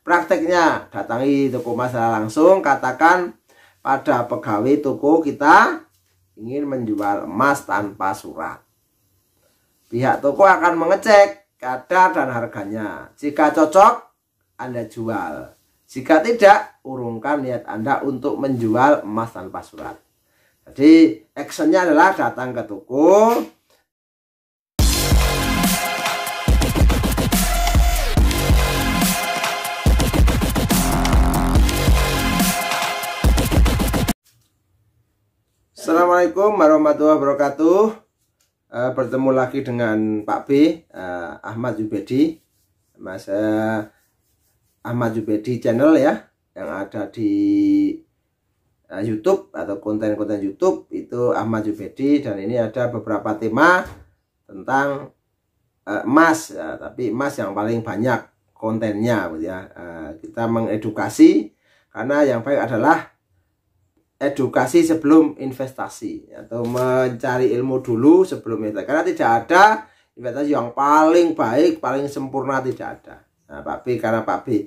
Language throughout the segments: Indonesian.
Prakteknya, datangi toko emas langsung, katakan pada pegawai toko kita ingin menjual emas tanpa surat. Pihak toko akan mengecek kadar dan harganya. Jika cocok, Anda jual. Jika tidak, urungkan niat Anda untuk menjual emas tanpa surat. Jadi actionnya adalah datang ke toko. Assalamualaikum warahmatullahi wabarakatuh. Bertemu lagi dengan Pak B, Ahmad Jubedi, Mas Ahmad Jubedi channel ya, yang ada di YouTube atau konten-konten YouTube itu Ahmad Jubedi, dan ini ada beberapa tema tentang emas ya, tapi emas yang paling banyak kontennya ya. Kita mengedukasi karena yang baik adalah edukasi sebelum investasi atau mencari ilmu dulu sebelum investasi, karena tidak ada investasi yang paling baik, paling sempurna, tidak ada. Nah, Pak B, karena Pak B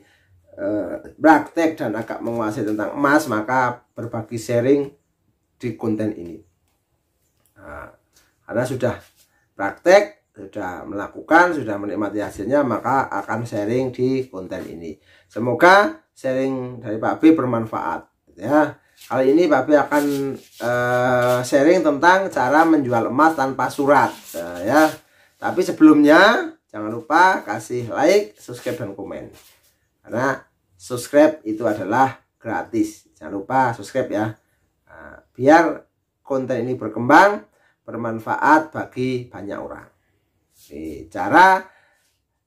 praktek dan agak menguasai tentang emas, maka berbagi sharing di konten ini. Nah, karena sudah praktek, sudah melakukan, sudah menikmati hasilnya, maka akan sharing di konten ini. Semoga sharing dari Pak B bermanfaat ya. Kali ini Pak B akan sharing tentang cara menjual emas tanpa surat ya. Tapi sebelumnya jangan lupa kasih like, subscribe, dan komen. Karena subscribe itu adalah gratis. Jangan lupa subscribe ya. Nah, biar konten ini berkembang, bermanfaat bagi banyak orang. Ini cara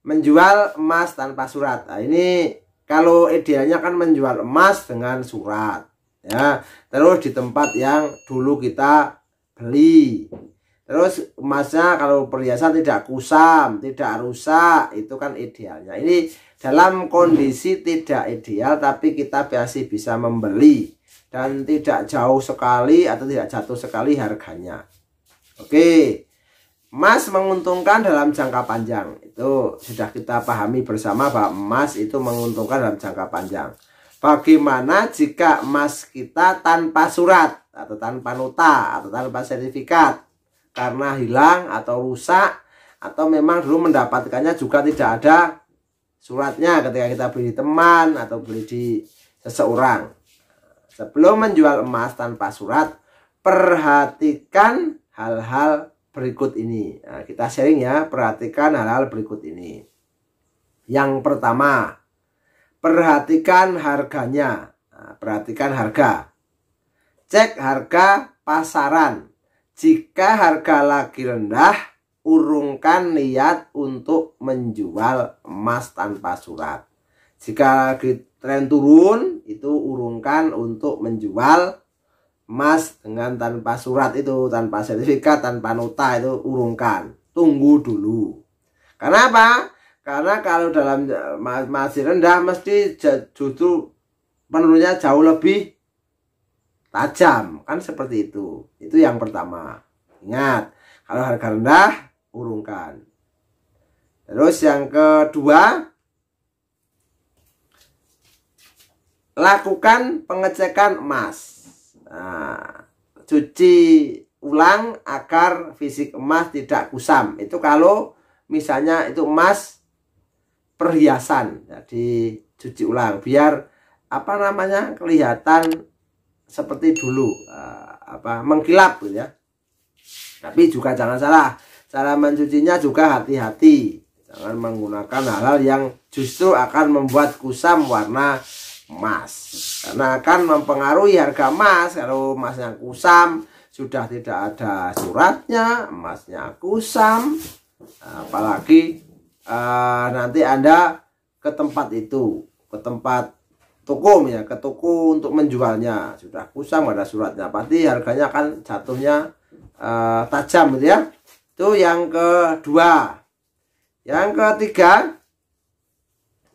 menjual emas tanpa surat. Nah, ini kalau idealnya kan menjual emas dengan surat ya. Terus di tempat yang dulu kita beli. Terus emasnya kalau perhiasan tidak kusam, tidak rusak, itu kan idealnya. Ini dalam kondisi tidak ideal, tapi kita masih bisa membeli dan tidak jauh sekali atau tidak jatuh sekali harganya. Oke, emas menguntungkan dalam jangka panjang. Itu sudah kita pahami bersama bahwa emas itu menguntungkan dalam jangka panjang. Bagaimana jika emas kita tanpa surat atau tanpa nota atau tanpa sertifikat? Karena hilang atau rusak, atau memang dulu mendapatkannya juga tidak ada suratnya ketika kita beli teman atau beli di seseorang. Sebelum menjual emas tanpa surat, perhatikan hal-hal berikut ini. Nah, kita sharing ya, perhatikan hal-hal berikut ini. Yang pertama, perhatikan harganya. Nah, perhatikan harga. Cek harga pasaran. Jika harga lagi rendah, urungkan niat untuk menjual emas tanpa surat. Jika lagi tren turun, itu urungkan untuk menjual emas dengan tanpa surat, itu tanpa sertifikat, tanpa nota, itu urungkan. Tunggu dulu. Karena apa? Karena kalau dalam masih rendah, mesti justru penurunnya jauh lebih tajam, kan seperti itu. Itu yang pertama. Ingat, kalau harga rendah, urungkan. Terus yang kedua, lakukan pengecekan emas. Nah, cuci ulang agar fisik emas tidak kusam. Itu kalau misalnya itu emas perhiasan, jadi cuci ulang biar apa namanya kelihatan seperti dulu, mengkilap gitu ya. Tapi juga jangan salah, cara mencucinya juga hati-hati. Jangan menggunakan hal-hal yang justru akan membuat kusam warna emas, karena akan mempengaruhi harga emas. Kalau emasnya kusam, sudah tidak ada suratnya, emasnya kusam, apalagi nanti Anda ke tempat itu, ke tempat toko ya, ke toko untuk menjualnya, sudah kusam, ada suratnya, pasti harganya akan jatuhnya tajam gitu ya. Itu yang kedua. Yang ketiga,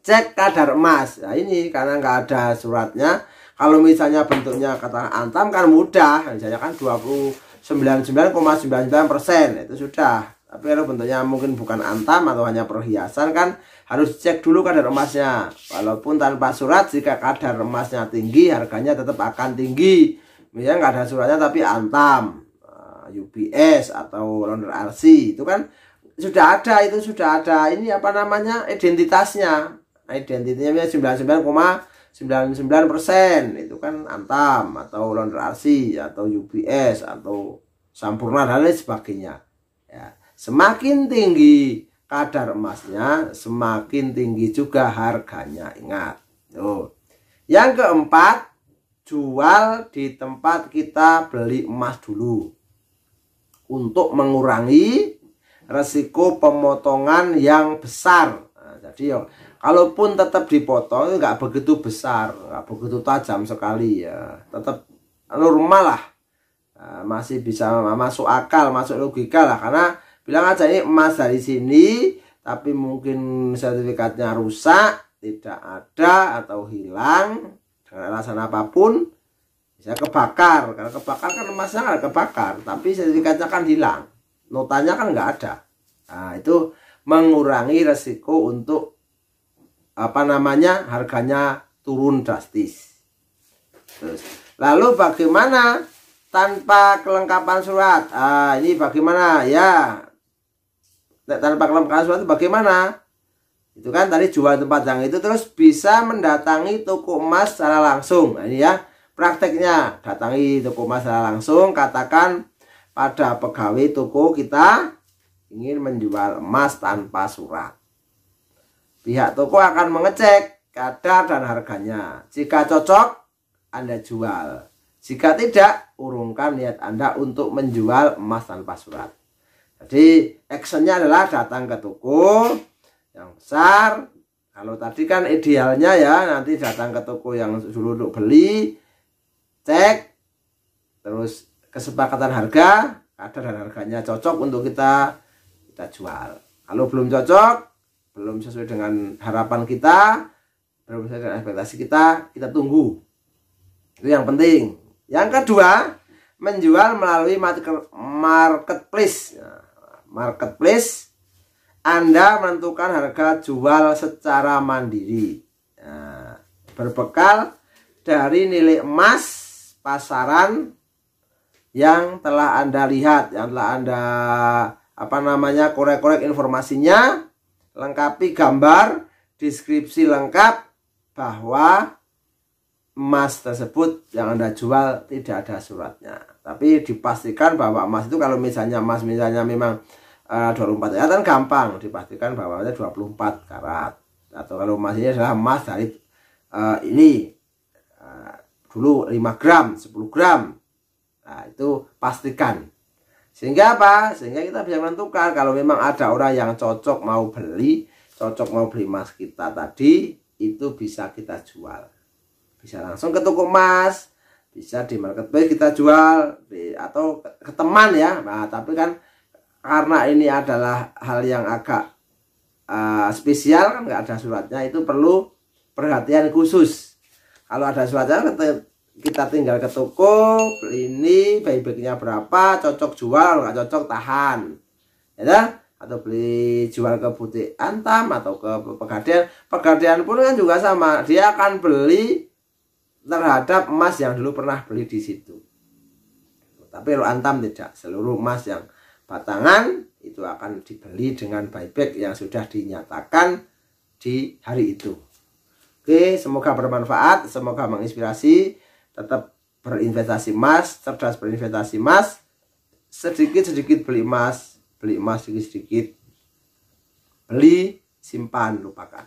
cek kadar emas. Nah, ini karena nggak ada suratnya. Kalau misalnya bentuknya kata antam kan mudah, misalnya kan 29,99%, itu sudah Tapi kalau bentuknya mungkin bukan antam atau hanya perhiasan kan harus cek dulu kadar emasnya. Walaupun tanpa surat, jika kadar emasnya tinggi, harganya tetap akan tinggi. Misalnya nggak ada suratnya tapi antam, UBS atau Rounder RC, itu kan sudah ada, itu sudah ada ini apa namanya identitasnya. Identitasnya 99,99%, itu kan antam atau Rounder RC atau UBS atau Sampurna dan lain sebagainya. Ya, semakin tinggi kadar emasnya, semakin tinggi juga harganya. Ingat. Tuh. Yang keempat, jual di tempat kita beli emas dulu untuk mengurangi resiko pemotongan yang besar. Nah, jadi kalaupun tetap dipotong nggak begitu besar, nggak begitu tajam sekali ya, tetap normal lah. Nah, masih bisa masuk akal, masuk logika lah, karena bilang aja ini emas dari sini, tapi mungkin sertifikatnya rusak, tidak ada atau hilang dengan alasan apapun, bisa kebakar. Karena kebakar kan emasnya nggak kebakar, tapi sertifikatnya kan hilang, notanya kan nggak ada. Nah, itu mengurangi resiko untuk apa namanya harganya turun drastis. Terus, lalu bagaimana tanpa kelengkapan surat? Ini bagaimana ya? Tanpa kelengkapan surat itu bagaimana? Itu kan tadi jual tempat yang itu, terus bisa mendatangi toko emas secara langsung. Nah, ini ya prakteknya, datangi toko emas secara langsung. Katakan pada pegawai toko kita ingin menjual emas tanpa surat. Pihak toko akan mengecek kadar dan harganya. Jika cocok, Anda jual. Jika tidak, urungkan niat Anda untuk menjual emas tanpa surat. Jadi actionnya adalah datang ke toko yang besar. Kalau tadi kan idealnya ya, nanti datang ke toko yang dulu untuk beli, cek, terus kesepakatan harga, kadar dan harganya cocok untuk kita jual. Kalau belum cocok, belum sesuai dengan harapan kita, belum sesuai dengan ekspektasi kita tunggu. Itu yang penting. Yang kedua, menjual melalui marketplace. Marketplace, Anda menentukan harga jual secara mandiri. Nah, berbekal dari nilai emas pasaran yang telah Anda lihat, yang telah Anda korek-korek informasinya, lengkapi gambar, deskripsi lengkap bahwa emas tersebut yang Anda jual tidak ada suratnya. Tapi dipastikan bahwa emas itu, kalau misalnya emas memang 24 karat kan gampang dipastikan bahwa 24 karat. Atau kalau emas ini adalah emas dari dulu 5 gram, 10 gram. Nah, itu pastikan. Sehingga apa? Sehingga kita bisa menentukan kalau memang ada orang yang cocok mau beli emas kita tadi, itu bisa kita jual. Bisa langsung ke toko emas, bisa di marketplace kita jual, atau ke teman ya. Nah, tapi kan karena ini adalah hal yang agak spesial, kan nggak ada suratnya, itu perlu perhatian khusus. Kalau ada suratnya, kita tinggal ke toko, beli ini, buybagnya berapa, cocok jual, nggak cocok tahan, ya, atau beli jual ke butik antam atau ke pegadaian pun kan juga sama, dia akan beli terhadap emas yang dulu pernah beli di situ. Tapi kalau antam tidak, seluruh emas yang batangan itu akan dibeli dengan buyback yang sudah dinyatakan di hari itu. Oke, semoga bermanfaat, semoga menginspirasi. Tetap berinvestasi emas, cerdas berinvestasi emas, sedikit-sedikit beli emas sedikit-sedikit, beli, simpan, lupakan.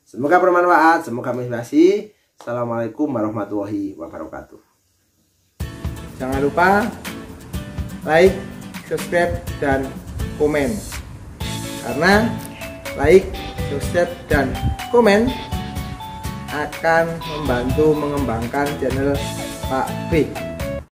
Semoga bermanfaat, semoga menginspirasi. Assalamualaikum warahmatullahi wabarakatuh. Jangan lupa like, subscribe, dan komen, karena like, subscribe, dan komen akan membantu mengembangkan channel Pak B.